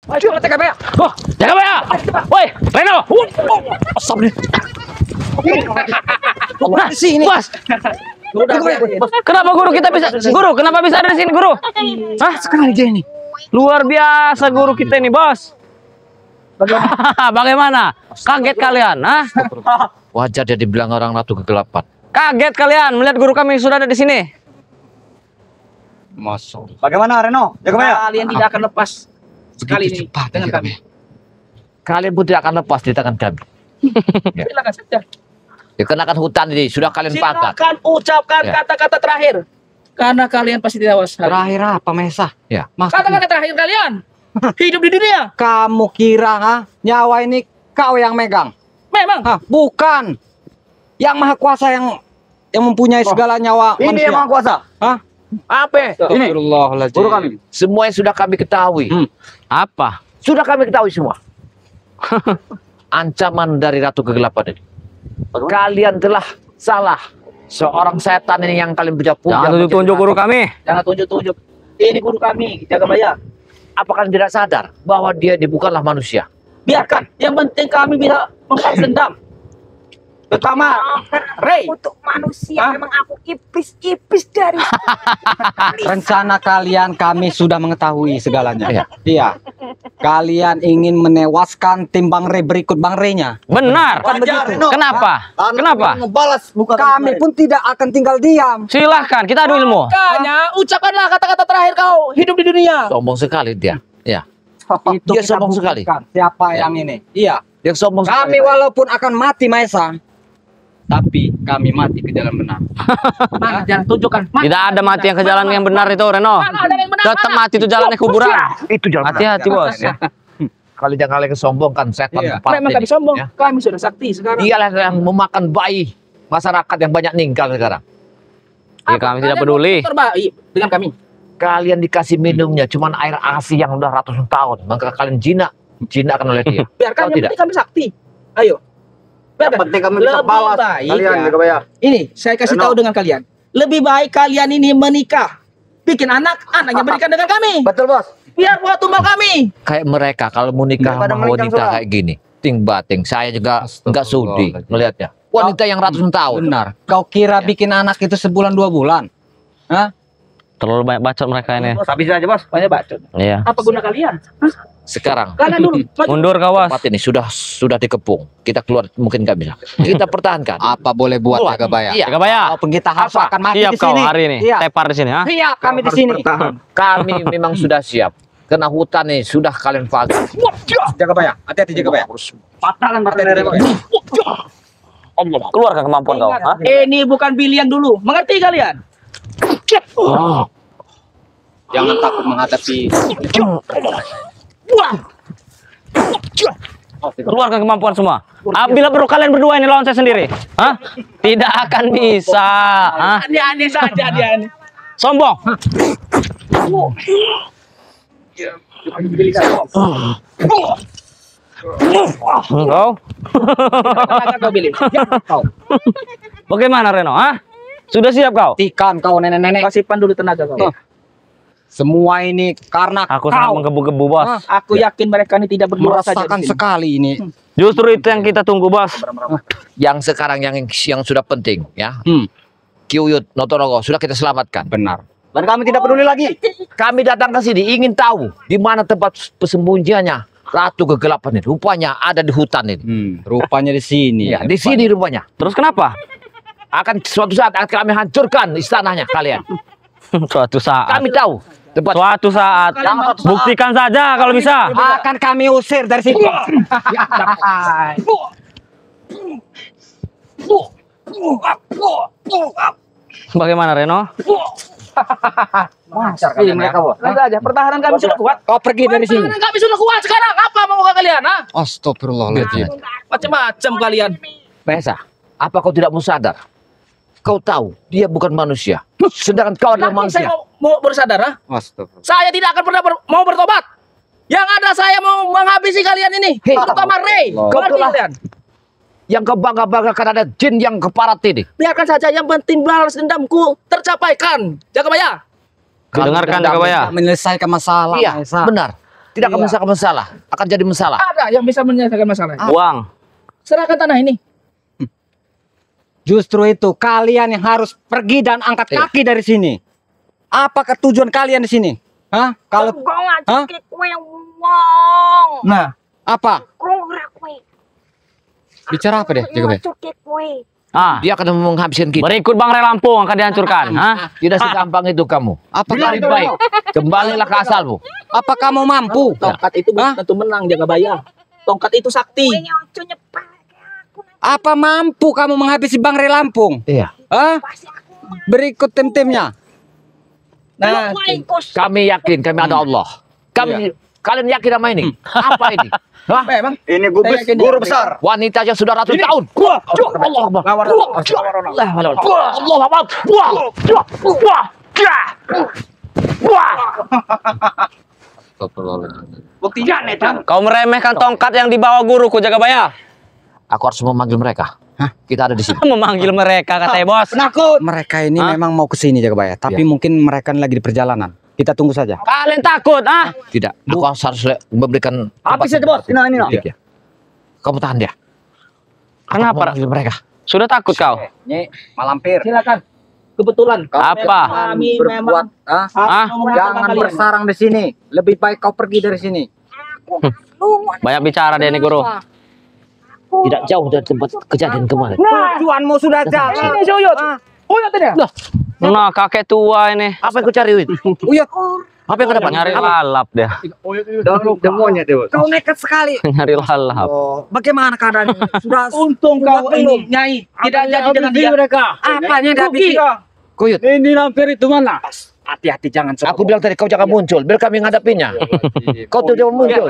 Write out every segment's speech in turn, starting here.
Maju ke TKP ya. Oh, TKP ya. Woi, Reno. Stop nih. Nah, Sini. Bos. Kenapa guru kita bisa? Guru, kenapa bisa ada di sini, guru? Hah? Sekali dia ini. Luar biasa guru kita ini, Bos. Bagaimana? Kaget kalian, hah? Wajar dia dibilang orang ratu kegelapan. Kaget kalian melihat guru kami sudah ada di sini. Masuk. Bagaimana Reno? Jaga ya. Kalian tidak akan lepas sekali ini cepat dengan aja kami. Kalian pun tidak akan lepas di tangan kami. Silakan saja. Dikenakan hutan ini sudah kalian pangkat. Silakan ucapkan Ya. kata-kata terakhir. Karena kalian pasti tidak was. Terakhir apa Mesa? Ya. Kata-kata terakhir kalian hidup di dunia. Kamu kira nyawa ini kau yang megang? Memang. Bukan. Yang maha kuasa yang mempunyai segala nyawa Ini manusia. yang maha kuasa. Hah? Apa? Ini. Guru kami. Semua yang sudah kami ketahui. Apa? Sudah kami ketahui semua. Ancaman dari ratu kegelapan ini. Kalian telah salah. Seorang setan ini yang kalian puja-puja. Jangan tunjuk-tunjuk guru kami. Jangan tunjuk-tunjuk. Ini guru kami, jaga bayar. Apa kalian tidak sadar bahwa dia bukanlah manusia? Biarkan. Yang penting kami bisa membalas dendam. Pertama, Ray. Untuk manusia memang aku ipis-ipis dari Rencana kalian kami sudah mengetahui segalanya. Iya. Iya. Kalian ingin menewaskan tim Bang Rey berikut Bang Rey-nya. Benar. Kenapa? Kenapa? Ngebalas bukan Kami pun tidak akan tinggal diam. Silahkan, kita adu ilmu. Makanya ucapkanlah kata-kata terakhir kau hidup di dunia. Sombong sekali dia. Ya. Itu Dia kita sombong sekali. buktikan siapa yang ini. Iya. Yang sombong Kami sekali. walaupun akan mati Maesa, tapi kami mati ke jalan benar. Mana jangan tunjukkan. Mana? Tidak ada mati yang ke jalan yang benar itu, Reno. Mana ada yang benar? Tetap mati itu jalannya kuburan. Itu jalan Hati-hati, Bos. Kali jangan lagi kesombongkan setan Iya. kepala Memang ini, kami sombong. ya. Kami sudah sakti sekarang. Dialah yang memakan bayi masyarakat yang banyak meninggal sekarang. Ya, kami tidak peduli. Terbaik dengan kami. Kalian dikasih minumnya cuman air asi yang udah ratusan tahun, maka kalian jinak akan oleh dia. Biarkan Tahu yang tidak? penting kami sakti. Ayo. Yang penting kami bisa Lebih balas. baik Kalian ya. jaga bayar. Ini saya kasih Reno. tahu dengan kalian. Lebih baik kalian ini menikah. Bikin anak, anaknya berikan dengan kami. Betul bos. Biar buat tumbal kami. Kayak mereka kalau mau nikah Daripada sama menikah wanita seorang. kayak gini, ting bating, saya juga nggak sudi melihatnya. Wanita yang ratusan tahun. Benar. Kau kira bikin anak itu sebulan 2 bulan? Hah? Terlalu banyak bacot mereka ini. Tapi saja bos. Banyak bacot. Iya. Apa guna kalian? Hah? Sekarang Kalian dulu. Maju. Mundur, kawas. tempat ini sudah dikepung. Kita keluar mungkin nggak bisa. Kita pertahankan. Apa boleh buat Keluar. jaga bayar? Iya. Jaga bayar. Walaupun kita harus Apa? akan mati Siap di kau sini. hari ini. Iya. Tepar di sini, ha? Siap kami di sini. Kami memang sudah siap. Karena hutan ini sudah kalian pakai. Jaga bayar. Hati-hati jaga bayar. Patahkan partai dari bos. Keluarkan kemampuan kau, ha? Ini bukan pilihan dulu. Mengerti kalian? Jangan takut menghadapi. Keluarkan kemampuan semua. Bila perlu kalian berdua ini lawan saya sendiri, hah? Tidak akan bisa, hah? Aneh-aneh saja dia aneh. Sombong. Kau? Katakan kau pilih. Bagaimana Reno, hah? Sudah siap kau? Tikan kau nenek-nenek. Kasihkan dulu tenaga kau. Semua ini karena Aku sangat kau menggebu-gebu, Bos. Aku yakin mereka ini tidak berdua saja. merasakan di sini. sekali ini. Justru itu yang kita tunggu, Bos. Yang sekarang yang sudah penting ya. Kiuyut, Notorogo sudah kita selamatkan. Benar. Dan kami tidak peduli lagi. Kami datang ke sini ingin tahu di mana tempat persembunyiannya ratu kegelapan ini. Rupanya ada di hutan ini. Rupanya di sini. Ya, di sini rupanya. Terus kenapa? Akan suatu saat akan kami hancurkan istananya kalian. Suatu saat. Kami tahu tempat. Suatu saat. Buktikan saja kalau bisa. Akan kami usir dari sini. Bagaimana Reno? Ini mereka bos. Tenang saja, pertahanan kami sudah kuat. Kau pergi dari sini. Pertahanan kami sudah kuat sekarang. Apa mau kalian? Ha? Astagfirullahaladzim. Macam-macam kalian. Mesa, apa kau tidak mau sadar? Kau tahu dia bukan manusia. Sedangkan kau adalah Tapi saya manusia. mau bersadar. Ha? Astagfirullah. Saya tidak akan pernah mau bertobat. Yang ada saya mau menghabisi kalian ini. Hei. Terutama Ray. Kau Mengerti telah- kalian? Yang kau bangga-banggakan ada jin yang keparat ini. Biarkan saja, yang penting balas dendamku tercapaikan. Jaga bayar. Dengarkan Jaga Bayar. Menyelesaikan masalah. Iya, Maesa. benar. Tidak akan menyelesaikan masalah, akan jadi masalah. Ada yang bisa menyelesaikan masalah. Uang. Serahkan tanah ini. Justru itu kalian yang harus pergi dan angkat Iya. kaki dari sini. Apakah tujuan kalian di sini? Hah? Kalau Kau ngajak Hah? ke kue wong. Nah, apa? Kau ora kue. Bicara apa deh, Jaga Bay? Ngajak ke kue. Ah, Dia akan menghabiskan kita. berikut Bang Ray Lampung akan dihancurkan. Hah? Tidak segampang itu kamu. Apakah Lebih baik kembalilah ke asalmu. apa kamu mampu? tongkat itu belum tentu menang, jaga bayar. Tongkat itu sakti. Kue ojo nyebar ke aku. Apa mampu kamu menghabisi Bang Ray Lampung? Iya. Hah? Pasti aku mah. Berikut tim-timnya. Nah, Kue kos. Kami yakin kami ada Allah. Kalian yakin sama ini? Apa ini? Hah? memang Ini Saya yakin guru dia- besar. Wanita yang sudah ratus tahun. Allah Akbar. Ngawar- Allah Akbar. Buktinya nih, Tan. Kau meremehkan tongkat yang dibawa guruku, Jaga Baya. Aku harus memanggil mereka. Kita ada di sini. Memanggil mereka, katanya bos. Penakut. Mereka ini Hah? memang mau ke sini Jaga Baya, tapi Iya. mungkin mereka lagi di perjalanan. Kita tunggu saja. Kalian takut, ah? Tidak. Aku harus memberikan. Habis aja, Bos. Ini. Ya. Kamu tahan dia. Aku Kenapa? mau manggil mereka. Sudah takut kau? Ini malampir. silakan. Kebetulan. Apa? Kami memang Ah, Ah, jangan bersarang di sini. Lebih baik kau pergi dari sini. Aku lu. Banyak bicara dia nih, guru. Tidak jauh dari tempat kejadian kemarin. Tujuanmu sudah jalan. Ini si Uyut. Uyut ini. Nah, kakek tua ini. Apa yang kau cari, Win? Uyut, Apa yang kau dapat? Nyari Apa? lalap dia. Demonya tuh. kau nekat sekali. Nyari lalap. Oh, bagaimana keadaan? Sudah Untung kau Sudah ini, Nyai. Tidak jadi dengan dia. apanya yang Rugi dihabisi? kau. Kuyut. Ini lampir itu mana? Hati-hati jangan Aku bilang tadi kau jangan muncul, biar kami menghadapinya. Kau tuh jangan muncul.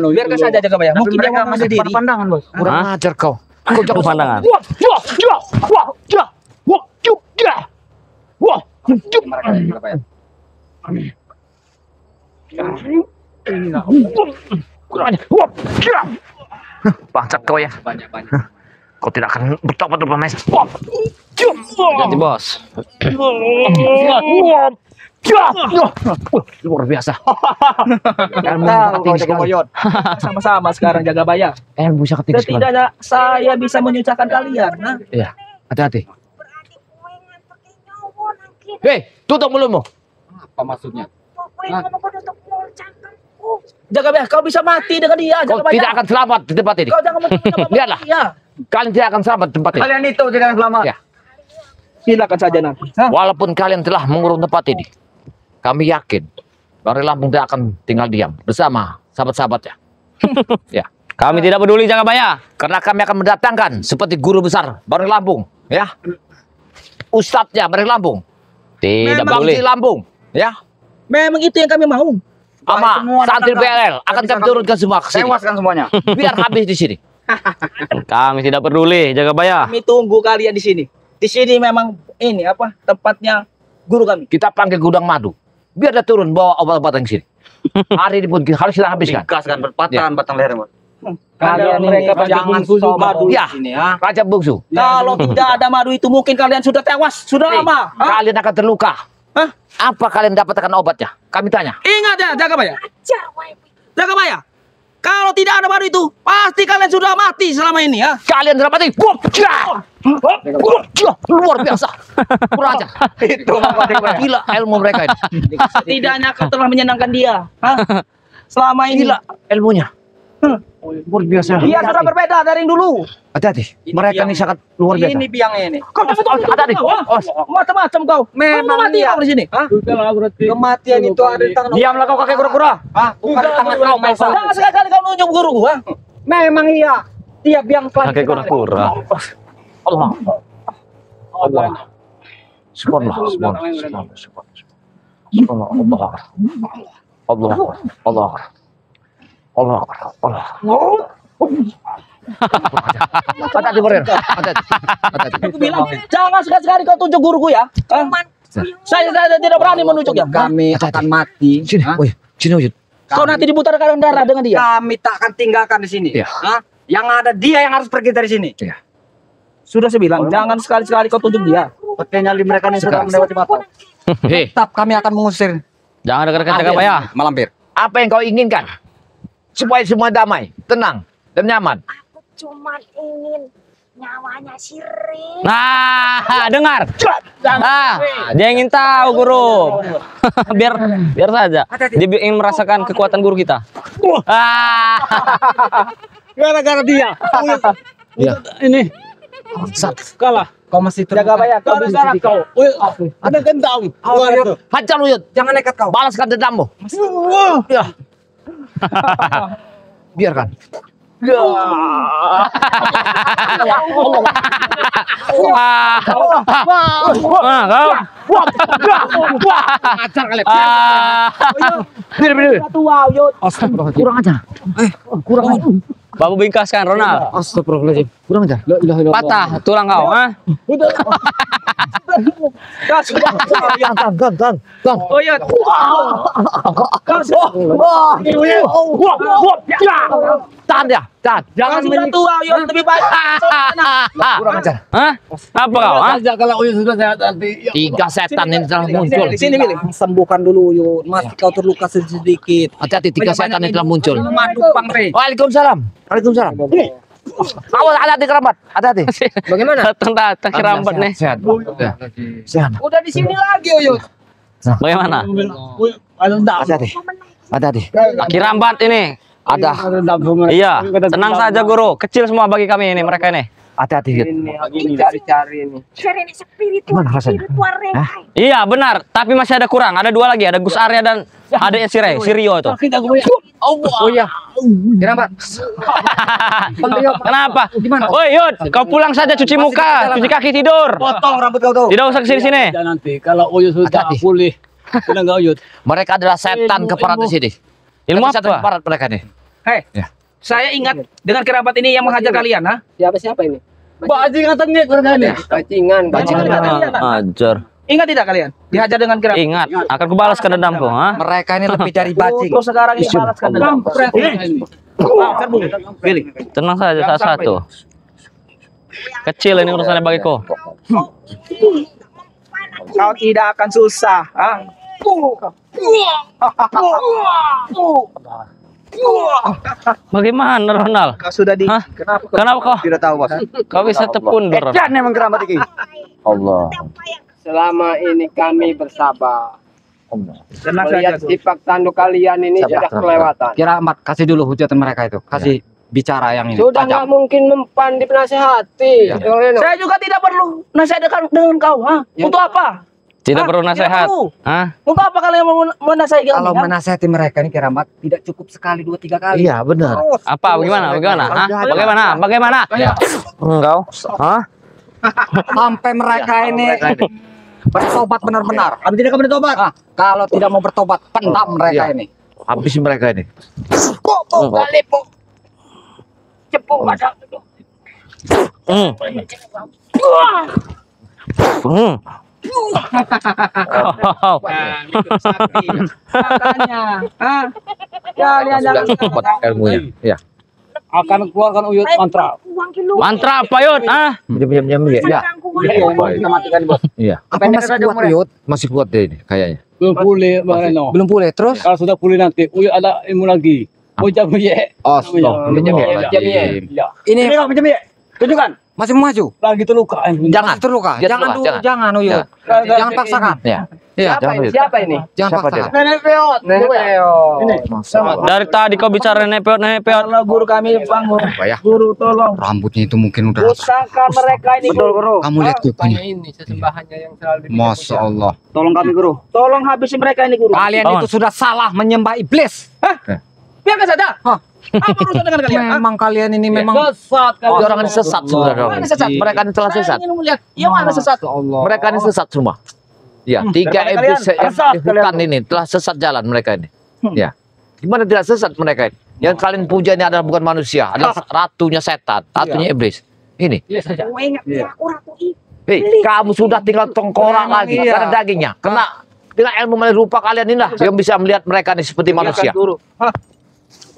Biarkan saja jaga bayar. Mungkin dia mau masih sendiri. pandangan, Bos. Kurang ajar kau. Kau jangan Pandangan. Bangsat kau ya. Kau tidak akan bertobat berupa mes. Ganti bos. Luar biasa. Ilmu Tahu kau tinggi jaga sekali. boyot. Sama-sama sekarang jaga bayar. Ilmu sangat tinggi sekali. Setidaknya saya bisa menyusahkan kalian. Nah, Iya, hati-hati. Berarti kue ngantuk ke nyawa nanti. Hei, tutup mulutmu. Apa maksudnya? Kue ngomong untuk mulut cangkemku. jaga bayar, kau bisa mati dengan dia. Kau Jaga bayar. tidak akan selamat di tempat ini. Kau jangan mencoba Lihatlah. dia. Kalian tidak akan selamat di tempat ini. Kalian itu tidak selamat. Ya. Silakan saja nanti. Hah? Walaupun kalian telah mengurung tempat ini, kami yakin Bang Ray Lampung tidak akan tinggal diam bersama sahabat-sahabatnya. Ya, Kami tidak peduli, Jaga Baya. karena kami akan mendatangkan seperti guru besar Bang Ray Lampung, ya. Ustadznya Bang Ray Lampung, Tidak Bang peduli. Ray Lampung, ya. Memang itu yang kami mau. Sama semua santri datang. PLL akan kami turunkan semua ke sini. Tewaskan semuanya. Biar habis di sini. Kami tidak peduli, Jaga Baya. Kami tunggu kalian di sini. Di sini memang ini apa tempatnya guru kami. Kita panggil gudang madu. Biar dia turun bawa obat-obatan ke sini. Hari ini pun harus kita habiskan. Gaskan berpatahan batang leher, Bos. Kalian mereka ini pada jangan bungsu juga sombong dulu. di Ya. sini ya. Raja Bungsu, Kalau tidak ada madu itu mungkin kalian sudah tewas. Sudah Hei, lama. Hah? kalian akan terluka. Hah? Apa kalian dapatkan obatnya? Kami tanya. Ingat ya, jaga bayar. Ajar wae. Jaga bayar. Kalau tidak ada madu itu, pasti kalian sudah mati selama ini ya. Kalian dapat mati. Luar biasa. Kurang ajar. Itu Gila ilmu mereka ini. Setidaknya kau telah menyenangkan dia. Hah? Selama ini. Gila ilmunya. Luar biasa. Dia sudah berbeda dari yang dulu. Hati-hati. Mereka ini sangat luar biasa. Ini biangnya ini. Kau Hati-hati. macam-macam kau. Memang Kau mau mati iya. kau di sini. Kematian itu ada di tangan. Diamlah kau kakek kura-kura. Ah, bukan di tangan kau, Maisa. Jangan sekali-kali kau nunjuk guruku. Ha? Memang iya. Dia biang pelan. Kakek kura-kura. Allah. Allah. Subhanallah. Subhanallah. Subhanallah. Allah. Allah. Allah. Allah. Allah. Hati-hati, Korea. Hati-hati. Aku bilang, jangan sekali-sekali kau tunjuk guruku ya. Ha? Saya tidak berani menunjuk ya. Kami akan mati. Sini, Hah? woi, sini wujud. Kau nanti diputarkan darah dengan dia. Kami tak akan tinggalkan di sini. Iya. Hah? Yang ada dia yang harus pergi dari sini. Sudah saya bilang, jangan sekali-sekali kau tunjuk dia. Peti nyali mereka ini sudah melewati mata. Hei, Tetap kami akan mengusir Jangan dekat-dekat, Jaga Baya. Malampir. apa yang kau inginkan? supaya semua damai, tenang, dan nyaman. Aku cuma ingin nyawanya si Rin. Nah, dengar. Nah, dia ingin tahu guru. biar saja. Dia ingin merasakan kekuatan guru kita. Ah. Gara-gara dia. Ya. Ini kalah. Kau masih Jaga bayar. Gara-gara kau. Ada dendam. Hajar Uyut, Jangan nekat kau. balaskan dendammu. Ya. Biarkan. Kurang aja. Babu bingkaskan Ronald. Astagfirullahaladzim. Kurang aja. Patah tulang kau, ah. Uyut. Tahan dia, tahan. Jangan sudah tua, Uyut, lebih baik. Kurang ajar. Hah? Apa kau, ah? Kalau Uyut sudah sehat nanti. 3 setan ini telah muncul. Sini, Billy. Sembuhkan dulu Uyut. Masih kau terluka sedikit. Hati-hati, 3 setan ini telah muncul. Madu Bang Re. Waalaikumsalam. Waalaikumsalam. Awas, hati-hati kerambat. Hati-hati. Bagaimana? Datang kerambat nih. Sehat. Ya. Sehat. Udah di sini lagi, Uyut. Bagaimana? Hati-hati. Hati-hati. Kirambat ini. Ada. Iya, tenang saja guru. Kecil semua bagi kami ini, mereka ini. Hati-hati. Yud. Cari-cari ini. Rin spiritual. Gimana rasanya? Spiritual Rin. Iya, benar. Tapi masih ada kurang. Ada 2 lagi. Ada Gus Arya dan adanya si Rio itu. Oh iya. Kenapa? Kenapa? Oi, Yud, kau pulang saja cuci muka, cuci kaki, tidur. Potong rambut kau tuh. Tidak usah kesini-sini. Nanti kalau Uyut sudah Hati-hati. pulih, sudah nggak Uyut. Mereka adalah setan keparat di sini. Ilmu Setan apa? keparat mereka nih. Hei, Ya. saya ingat dengan kerabat ini yang menghajar kalian, ha? Siapa ini? Bajingan tengik kurang ini. Bajingan. Ajar. Ingat tidak kalian? Dihajar dengan kerabat. Ingat, akan kubalaskan dendamku, ha? Mereka ini lebih dari bajing. Terus sekarang ini balaskan dendam. Billy. Tenang saja, satu-satu. Kecil ini urusannya bagiku. Kau tidak akan susah, ha? Bagaimana, Ronald? Kau sudah di. Hah? Kenapa? Kenapa kau? Tidak tahu, Bos. Kau bisa terpundur. Jangan emang keramat iki. Allah. Selama ini kami bersabar. Tenang saja. Melihat sifat tanduk kalian ini sudah kelewatan. Keramat, kasih dulu hujatan mereka itu. Kasih bicara yang ini. Sudah nggak mungkin mempan dinasehati. Saya juga tidak perlu nasihat dengan kau, ha? Untuk apa? Tidak Hah? perlu nasihat. Tidak perlu. Hah? Untuk apa kalian mau menasihati kami? Kalau ha? menasehati mereka ini keramat tidak cukup sekali 2-3 kali. Iya, benar. Apa? Bagaimana? Bagaimana? Hah? Bagaimana? Bagaimana? Engkau? Hah? Sampai mereka ini bertobat benar-benar. Kami tidak akan bertobat. Kalau tidak mau bertobat, pendam mereka Iya. ini. Habis mereka ini. Cepuk pada itu. Hmm. Hmm. Oh. Makanya, ha? Kalian Sudah jangan dapat ilmunya. Ya. Akan keluarkan Uyut mantra. Uang kilo. Mantra apa, Yud? Hah? Diam-diam ya. Ya. Kita matikan, Bos. Iya. Apa masih kuat, Uyut? Masih kuat dia ini kayaknya. Belum pulih, Bang Reno. Belum pulih terus? Kalau sudah pulih nanti, Uyut ada ilmu lagi. Ucap ye. Astagfirullahaladzim. Ya. Ini Macam ye. Tunjukkan. masih maju. Lagi terluka. Jangan. Masih terluka. Dia Jangan terluka, dulu, jangan Uyut. Jangan paksakan. Ya. Iya, jangan. Uyut. Siapa ini? Jangan Siapa paksakan. Nenek Peot. Nenek Peot. Dari tadi kau bicara nenek peot. Kalau guru kami bangun. Apa ya? Guru tolong. Rambutnya itu mungkin udah Usahakan mereka ini. Guru. Kamu lihat kukunya. Ini sesembahannya yang selalu Masya Allah. Tolong kami guru. Tolong habisi mereka ini guru. Kalian Kawan. itu sudah salah menyembah iblis. Biarkan saja. Apa urusan dengan kalian? ha? Memang kalian ini memang Sesat Dia orang ini sesat sebenarnya. Mana sesat? Mereka ini telah Saya sesat. ingin melihat. Yang mana sesat? Mereka ini sesat semua. Ya, 3 daripada iblis kalian yang sesat di hutan ini telah sesat jalan mereka ini. Ya. Gimana tidak sesat mereka ini? Yang kalian puja ini adalah bukan manusia, adalah ratunya setan, ratunya iblis. Ini. Gue ingat ya, aku ratu iblis. Hei, kamu sudah tinggal tengkorak lagi, iya. karena dagingnya. Kena dengan ilmu rupa kalian inilah yang bisa melihat mereka ini seperti manusia. Guru.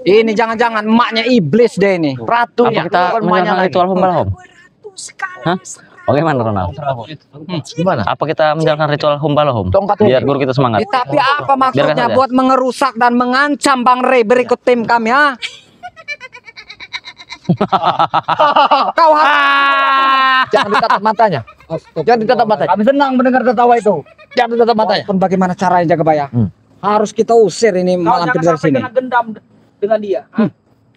ini jangan-jangan emaknya iblis deh ini. Ratunya, Apa kita bukan emaknya menyerang lagi. ritual pembalap? Gue ratu sekali. Hah? Bagaimana Ronald? Gimana? Apa kita menjalankan ritual humbalahum? Tongkat Biar guru kita semangat. Tapi apa maksudnya saja. buat mengerusak dan mengancam Bang Rey berikut tim kami, ha? Kau harus Jangan ditatap matanya. Jangan ditatap matanya. Kami senang mendengar tertawa itu. Jangan ditatap matanya. pun bagaimana caranya Jagabaya? Harus kita usir ini Kau Mak Lampir jangan dari sampai sini. kena dendam dengan dia.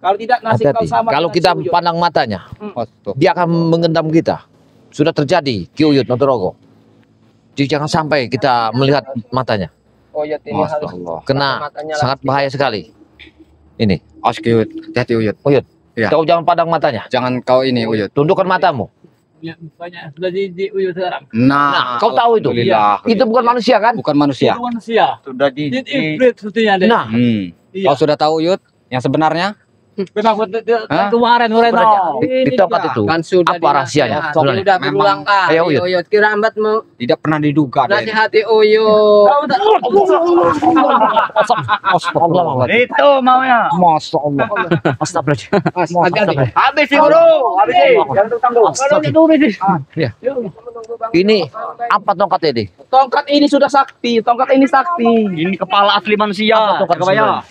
Kalau tidak nasib kau Hati-hati. sama. Kalau dengan kita si Uyut. pandang matanya, dia akan mengendam kita. Sudah terjadi Ki Uyut Notorogo. Jadi jangan sampai kita melihat matanya. Uyut ini harus Kena matanya sangat bahaya sekali. Ini. Awas Uyut, hati-hati Uyut. Uyut. Ya. Kau jangan pandang matanya. Jangan kau ini Uyut. Tundukkan matamu. Banyak sudah di Uyut sekarang. Nah, Kau tahu itu. Alhamdulillah. Itu bukan manusia kan? Bukan manusia. Manusia. sudah Jin iblis sepertinya deh. Nah, Iya. Kau sudah tahu Uyut yang sebenarnya? Kenapa Hah? kemarin Reno? di tempat itu kan sudah apa rahasianya? Sebenarnya? Sudah berulang kali. Ayo, Uyut. Uyut kirambat mau Tidak pernah diduga. Den. nasihati Uyut. Itu maunya. Masya Allah. Astagfirullah. Habis sih bro. Habis sih. Ya. Ini apa tongkat ini? Tongkat ini sudah sakti. Tongkat ini sakti. Ini kepala asli manusia. Apa tongkat Jagabaya.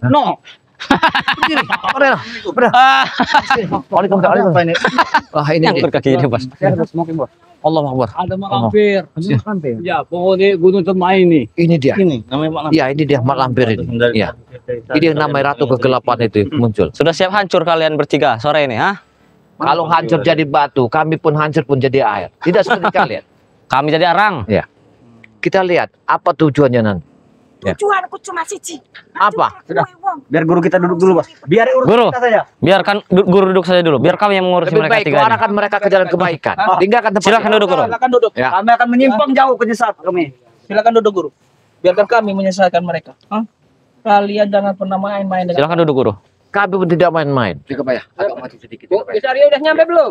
No. Wah ini Yang kaki ini, Bos. Allah Akbar. Ada Mak Lampir. Ya, pokoknya gunung termain nih. Ini dia. Ini namanya Mak Lampir. Ya ini dia Mak Lampir ini. Ya. Ini yang namanya Ratu Kegelapan itu muncul. Sudah siap hancur kalian bertiga sore ini, ha? Kalau hancur jadi batu, kami pun hancur pun jadi air. Tidak seperti kalian. Kami jadi arang. Kita lihat apa tujuannya nanti. Ya. Tujuanku cuma siji. Apa? Biar guru kita duduk dulu, Bos. Biar urus Guru, kita saja. biarkan guru duduk saja dulu. Biar kami yang mengurusi Lebih mereka baik tiga kau ini. arahkan mereka ke jalan kebaikan. Tinggalkan tempat. Silakan duduk, Guru. Silakan duduk. Ya. Kami akan menyimpang jauh ke sesat kami. Silakan duduk guru. Biarkan kami menyelesaikan mereka. Kalian jangan pernah main-main dengan. Silakan duduk, Guru. Kami pun tidak main-main. Jagabaya, agak maju sedikit. Bu, Gusaria udah nyampe belum?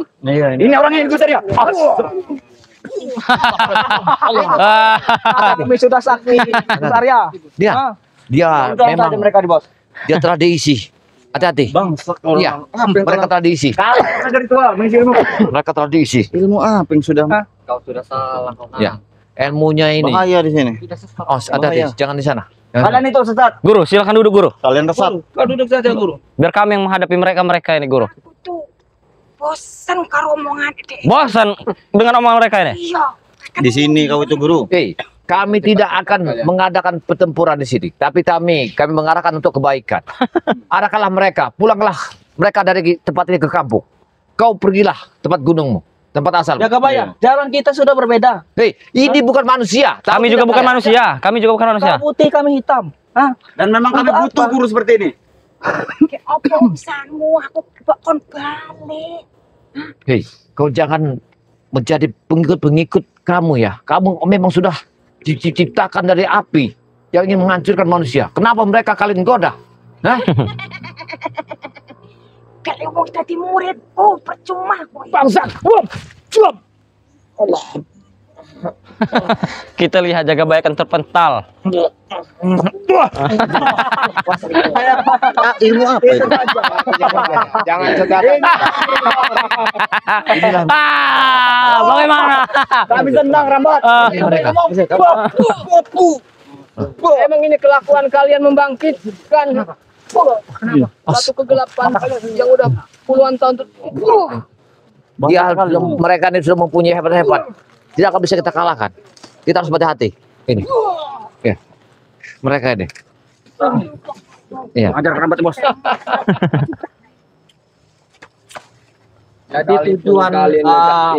Ini orangnya Gus Arya. Kami sudah sakti. Arya. Dia memang mereka di Bos. dia telah diisi. Hati-hati. Bang, Iya. Mereka telah diisi. kalau dari tua mengisi ilmu. Mereka telah diisi. Ilmu apa yang sudah Kau sudah salah. Ya. Ilmunya ini. Bahaya di sini. Oh, hati-hati. Jangan di sana. Kalian itu sesat. Guru, silakan duduk, Guru. Kalian sesat. Kau duduk saja guru. Biar kami yang menghadapi mereka ini, Guru. Aku tuh bosan karo omongan Dek. Bosan dengan omongan mereka ini. Iya. Di sini kau itu guru. Kami tidak akan mengadakan pertempuran di sini, tapi kami mengarahkan untuk kebaikan. Arahkanlah mereka, pulanglah mereka dari tempat ini ke kampung. Kau pergilah tempat gunungmu, tempat asal. Jagabaya, jalan kita sudah berbeda. Hei, ini bukan manusia. Tahu Kami tidak juga bukan kalian? manusia. Kami juga bukan manusia. Kau putih, kami hitam. Dan memang kami Untuk butuh apa? guru seperti ini. Kayak apa urusanmu? Aku bakon balik. Hei, kau jangan menjadi pengikut-pengikut kamu ya. Kamu memang sudah diciptakan dari api yang ingin menghancurkan manusia. Kenapa mereka kalian goda? Hah? Kalau mau jadi murid, percuma. Bangsat! Wop! Cuap! Kita lihat Jagabaya akan terpental. ilmu apa itu? Jangan segar. Bagaimana? Kami tendang rambat. Mereka. Emang ini kelakuan kalian membangkitkan satu kegelapan yang udah puluhan tahun. Ya, mereka ini sudah mempunyai hebat-hebat. Tidak akan bisa kita kalahkan. Kita harus berhati-hati. Ini. Ya. Mereka ini. Iya. Ajar rambat, Bos. Jadi tujuan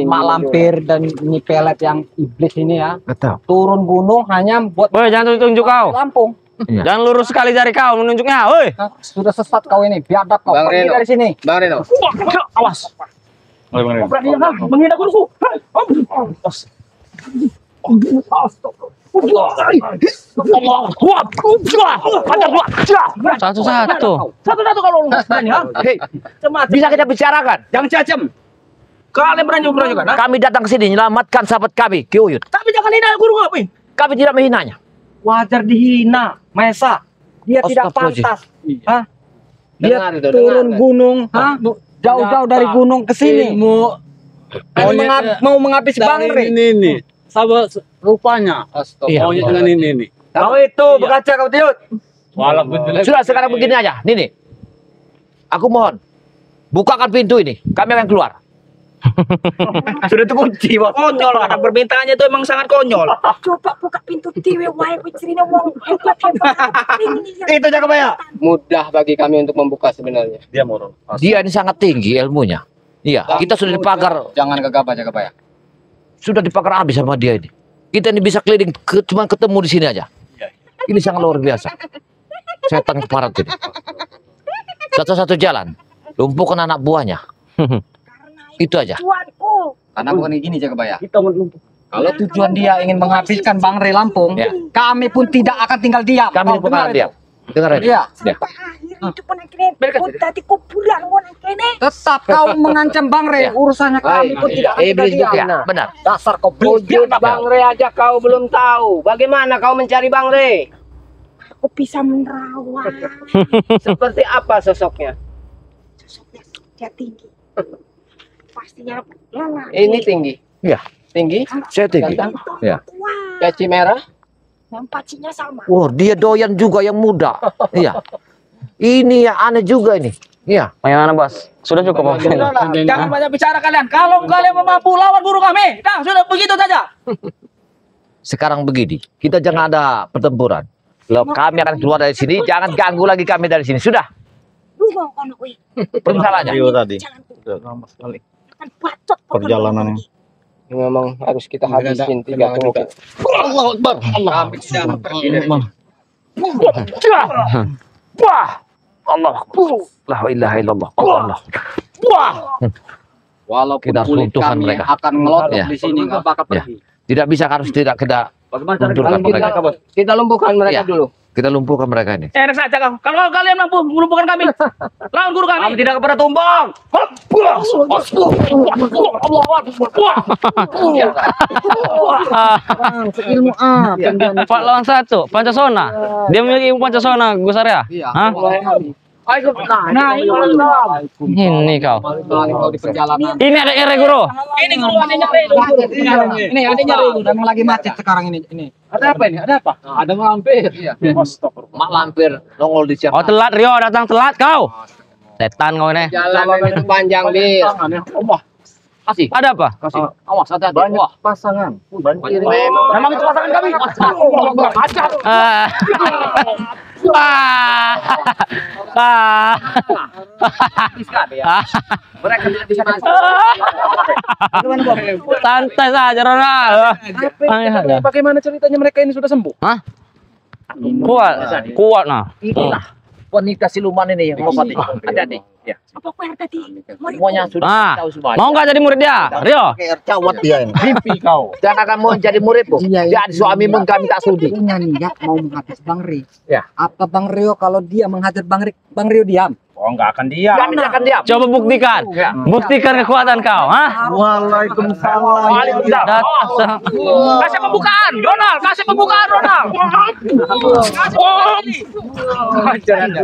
Mak Lampir dan Nyi Pelet yang iblis ini ya, Betul. turun gunung hanya buat Woi, jangan tunjuk kau. Lampung. Iya. Jangan lurus sekali jari kau menunjuknya. Woi. Nah, sudah sesat kau ini, biadab kau. Bang Pergi Reno. dari sini. Bang Reno. Awas. Berani menghina guruku. Satu-satu. Satu-satu kalau lu nggak berani, Hei, bisa kita bicarakan. Jangan cacem. Kalian berani juga, nah? Kami datang ke sini menyelamatkan sahabat kami, Ki Uyut. Tapi jangan hina guru kami. Kami tidak menghinanya. Wajar dihina, Maesa. Dia tidak Astagfirullahaladzim. pantas. Hah? Dia Dengar itu, turun dengar. gunung, hah? Jauh-jauh dari gunung ke sini. Ilmu Mau menghabis Bang Re. Ini. Sama rupanya. Iya. Maunya dengan ini. Kau itu berkaca kau Tiut. Walaupun Sudah sekarang begini aja. Nih. Aku mohon. Bukakan pintu ini. Kami akan keluar. Sudah terkunci, Bos. Konyol, anak permintaannya itu emang sangat konyol. Coba buka pintu dewe wae picerina wong hebat-hebat. Itu Jaga Baya. mudah bagi kami untuk membuka sebenarnya. Dia moro. Dia ini sangat tinggi ilmunya. Iya, kita sudah dipagar. Jangan gegabah Jaga Baya. Sudah dipagar habis sama dia ini. Kita ini bisa keliling cuma ketemu di sini aja. Ini sangat luar biasa. Setan keparat ini. Satu-satu jalan, lumpuhkan anak buahnya. Itu aja. Tuanku. Karena bukan gini Jaga Baya. Kalau tujuan dia ingin menghabiskan Bang Re Lampung, Ya. kami pun tidak akan tinggal diam. Kami Kau bukan dengar dia. itu? Dengar ini. Iya. Ya. Sampai akhir hidup nang kene. Pun tadi kuburan nang kene. Tetap kau mengancam Bang Re, Ya. urusannya kami pun tidak akan tinggal Iblis diam. ya, benar. Dasar kau Wujud Bang Re aja kau belum tahu. Bagaimana kau mencari Bang Re? Aku bisa menerawang. Seperti apa sosoknya? Sosoknya dia tinggi. Pastinya lala. Ini tinggi. Iya. Tinggi. Saya tinggi. Ya. Tua. Peci merah. Yang pacinya sama. Wah, dia doyan juga yang muda. Iya. Ini yang aneh juga ini. Iya. Bagaimana bos? Sudah cukup bos. Jangan banyak bicara kalian. Kalau kalian mampu lawan guru kami, dah sudah begitu saja. Sekarang begini, kita jangan ada pertempuran. Kalau kami akan keluar dari sini, jangan ganggu lagi kami dari sini. Sudah. Lu mau kono kuwi. Permasalahannya. Jangan akan bacot Perjalanan yang- Memang harus kita habisin 3 tungku. Wah. Allah. La ilaha illallah. Allah. Wah. Walaupun Kita harus kulit runtuhkan kami mereka. akan ngelotok Ya. di sini nggak bakal Ya. pergi. Tidak bisa harus tidak kita lunturkan mereka. Kita lumpuhkan mereka Ya. dulu. Kita lumpuhkan mereka ini. Enak saja kau. Kalau kalian mampu melumpuhkan kami, lawan guru kami. Kami tidak pernah tumbang. Ilmu Pak lawan satu, Pancasona. Dia memiliki ilmu Pancasona, Gus Arya. Iya. Hah? Nah, Ini kau. Kau di perjalanan. Ini ada ere guru. ini guru adanya Re. Ini adanya Re. Memang lagi macet sekarang ini. Ada apa ini? Ada apa? Ada ngelampir. Iya. Mak lampir nongol di siapa? Oh telat Rio, datang telat kau. Setan kau ini. Jalan itu panjang, Bir. Allah. Kasih. Ada apa? Kasih. Awas hati-hati. Wah. Pasangan. Memang itu pasangan kami. Ah. Ah. Ah. Mereka tidak bisa Santai saja Ronald. Santai saja. Bagaimana ceritanya mereka ini sudah sembuh? Hah? Kuat, kuat nah. Itulah wanita siluman ini yang mengobati. Hati-hati. Ya. Apa kau yang tadi? Semuanya sudah Ah, tahu semua. mau nggak jadi murid dia, Rio? Kayak cawat dia ini. Mimpi kau. Jangan akan mau jadi muridmu. Jadi suamimu kami tak sudi. Punya niat mau menghabis Bang Ri. Ya. Apa Bang Rio kalau dia menghajar Bang Rio diam? Oh, enggak akan diam. Kami tidak akan diam. Coba buktikan. Buktikan kekuatan kau, hah? Waalaikumsalam. Datang. Kasih pembukaan, Ronald. Kasih pembukaan, Ronald.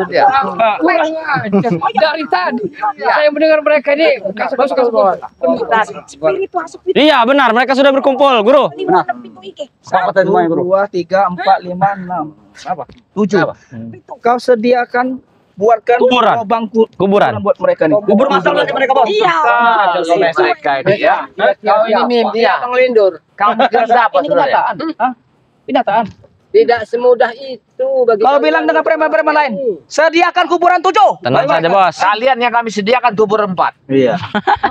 Ya. Dari tadi saya mendengar mereka ini masuk ke bawah. Spiritual spiritual. Iya benar, mereka sudah berkumpul, guru. Lima pintu iki. 1, 2, 3, 4, 5, 6. Apa? 7. Kau sediakan buatkan Kuburan. lubang Kuburan. buat mereka nih. Kubur masalahnya mereka, Bos. Iya. Mereka ini ya. Kau ini mimpi ya. Mengelindur. Kamu kira apa Ini sebenarnya? kenyataan. Hah? Kenyataan. Tidak semudah itu bagi Kalau kalian. bilang dengan preman-preman lain, sediakan kuburan 7. Tenang saja, Bos. Kalian yang kami sediakan kubur 4. Iya.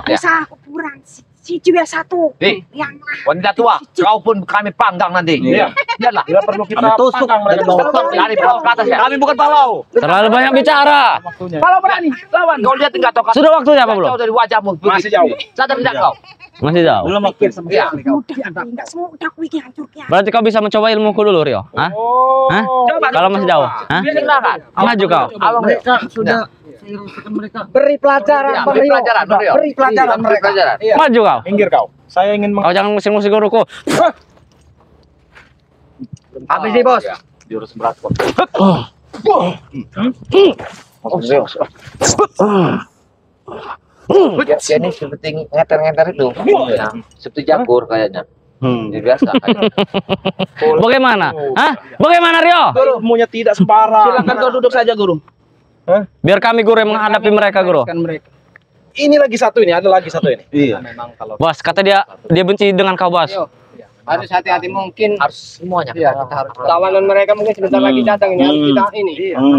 Bisa kuburan si cewek satu. Nih. Yang Wanita tua, kau pun kami panggang nanti. Iya. Lihatlah. Tidak perlu kita tusuk mereka. Dari bawah ke atas ya. Kami bukan palau. Terlalu banyak bicara. Kalau berani, lawan. Kau lihat enggak tokat? Sudah waktunya apa belum? Jauh dari wajahmu. Masih jauh. Sadar tidak kau? Masih jauh. Belum akhir sama Iya. sekali kau. enggak semua udah kuwi ki hancur ki. Berarti kau bisa mencoba ilmuku dulu, Rio. Hah? Hah? Coba. Kalau masih jauh, hah? Silakan. Maju kau. Abang Mereka sudah saya rasakan mereka beri pelajaran Ya, Bang beri Rio. pelajaran, Bang Rio. Beri pelajaran Beri mereka. pelajaran. Maju kau. Minggir kau. Saya ingin Kau jangan musik-musik guruku. Habis nih, Bos. jurus berat kok. Dia ini seperti ngenter-ngenter itu. Ya, seperti jagur kayaknya. Ya, biasa kayaknya. Bagaimana? Hah? Bagaimana Rio? Guru, maunya tidak sembarang. Silakan kau duduk saja, Guru. Biar kami guru yang menghadapi mereka guru. Mereka. Ini lagi satu ini, ada lagi satu ini. Iya. Bos, kata dia benci dengan kau bos. Harus hati-hati mungkin. Harus semuanya. Iya, kita harus. Tawanan mereka mungkin sebentar lagi datang ini harus kita ini.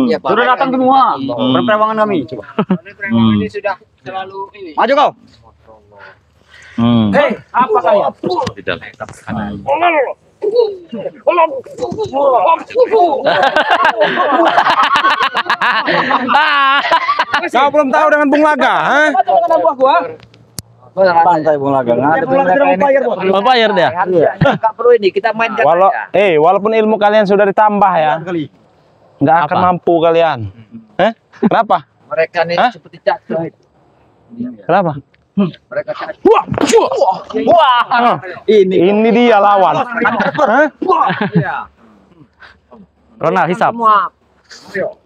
Iya, Pak. Sudah datang semua. Perpewangan kami. Coba. Perempuan ini sudah selalu ini. Maju kau. Hei, apa kalian? Kau belum tahu dengan Bung Laga, ha? Dengan buah gua. Pantai Bung Laga. Mau bayar dia. Enggak perlu ini, kita mainkan aja. Walaupun ilmu kalian sudah ditambah ya, nggak akan Apa? mampu kalian. Kenapa? Mereka ini seperti jatuh. Kenapa? Mereka Ini dia lawan. Hah? Ronald hisap.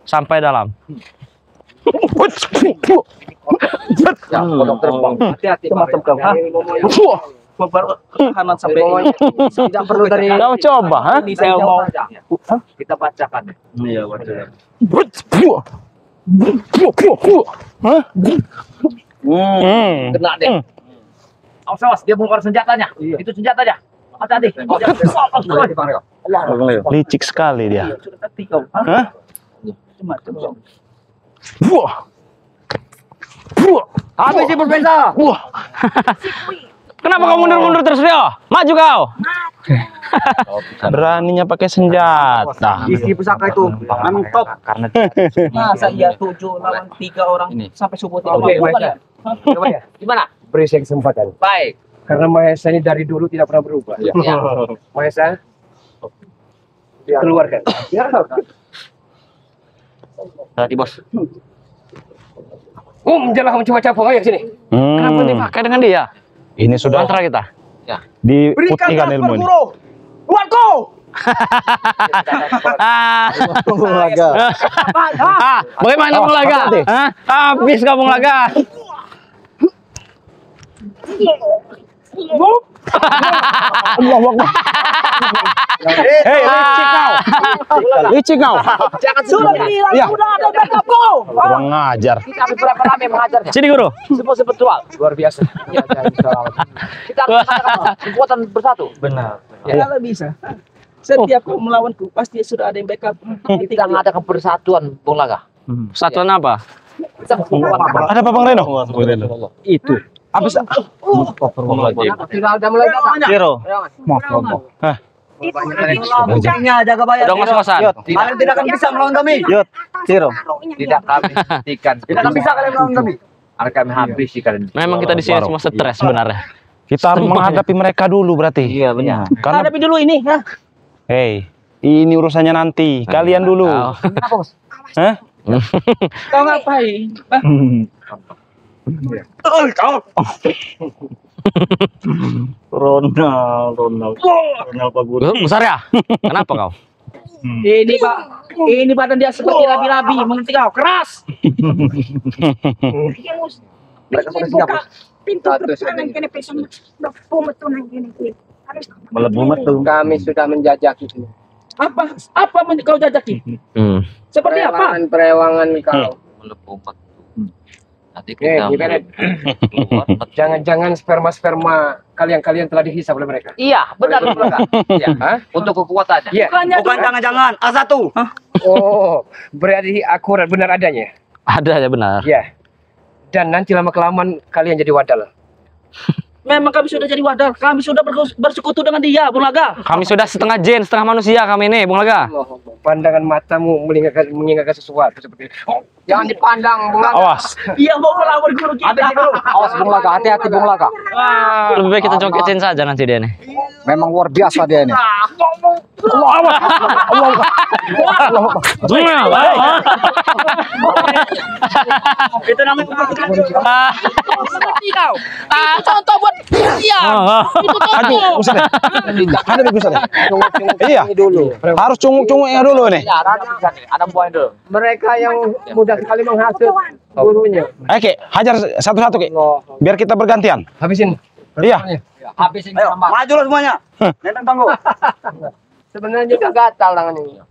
Sampai dalam. kodok terbang. Hati-hati. Macam kau, ha? Kanan sampai Tidak perlu dari Kau coba, ha? ini saya mau kita bacakan. Iya, wajar. Hah? Kena deh. Awas, dia bongkar senjatanya. Itu senjatanya. Hati-hati. Licik sekali dia. Hah? Habis si Purpesa. Kenapa kau mundur-mundur terus Rio? Maju kau. Beraninya pakai senjata. Isi pusaka itu memang top. Masa iya 7 lawan 3 orang sampai subuh tidak Oke, mampu baik. kalian? Gimana? Beri saya kesempatan. Baik. Karena Mahesa ini dari dulu tidak pernah berubah. Ya. Mahesa, keluarkan. Tadi bos. Jangan kamu coba-coba ayo sini. Kenapa dipakai dengan dia? Ini sudah Mantra kita. diputihkan ilmu ini. Buatku. Bung Laga. Bagaimana Bung Laga? Hah? Habis kau Bung Laga. Hei, licik kau. Licik kau. Jangan Sudah bilang sudah ada backupku. Kurang ngajar. Kita habis berapa lama mengajarnya? Sini guru. Semua sebetulnya luar biasa. Iya, kita harus mengatakan kekuatan bersatu. Benar. Kalau bisa. Setiap kau melawanku pasti sudah ada yang backup. Kita mengadakan persatuan, Bung Laga. Satuan apa? Kita berkuat. Ada apa Bang Reno? Itu. Apa sih? Tidak ada mulai datang. Zero. Kucingnya jaga bayar. Udah ngos-ngosan. Kalian tidak akan bisa melawan kami. Yut, Zero. Tidak kami hentikan. Tidak akan bisa kalian melawan kami. Harus kami habisi kalian. Memang kita di sini semua stres sebenarnya. Kita harus menghadapi mereka dulu berarti. Iya benar. Karena Hadapi dulu ini. hei, ini urusannya nanti. Kalian dulu. Hah? Kau ngapain? Ronald Pak Guru. Besar ya? Kenapa kau? Ini Pak, ini badan dia seperti labi-labi, mengerti kau? Keras. Mereka sudah siap. Pintu pertahanan kene pesong pemetunan kene. Melebumet tuh. Kami sudah menjajaki itu. Apa kau jajaki? Seperti apa? Perewangan kau. Melepupat. Nanti Nih, kita Beret. Jangan-jangan sperma kalian telah dihisap oleh mereka. Iya, benar Bung Laga. Iya, untuk kekuatannya. Iya. Bukan jangan-jangan A1. Oh, berarti akurat benar adanya. Ada ya benar. Iya. Dan nanti lama-kelamaan kalian jadi wadal. Memang kami sudah jadi wadah. Kami sudah bersekutu dengan dia, Bung Laga. Kami sudah setengah jin, setengah manusia kami ini, Bung Laga. Pandangan matamu mengingatkan sesuatu seperti itu. Oh, jangan dipandang, Bung Laga. Awas. Dia mau melawan guru kita. Awas Bung Laga, hati-hati Bung Laga. Lebih baik kita coketin saja nanti dia nih. Memang luar biasa dia ini. Itu namanya Itu contoh buat dia. Itu contoh. Bisa deh. Ada bisa deh. Iya. Harus cunguk-cunguknya dulu nih. Ada buah dulu. Mereka yang mudah sekali menghasil gurunya. Ayo Ki, hajar satu-satu Ki. Biar kita bergantian. habisin. Iya. Habisin Ayo, maju lo semuanya. Nentang tangguh. Sebenarnya juga gatal tangannya.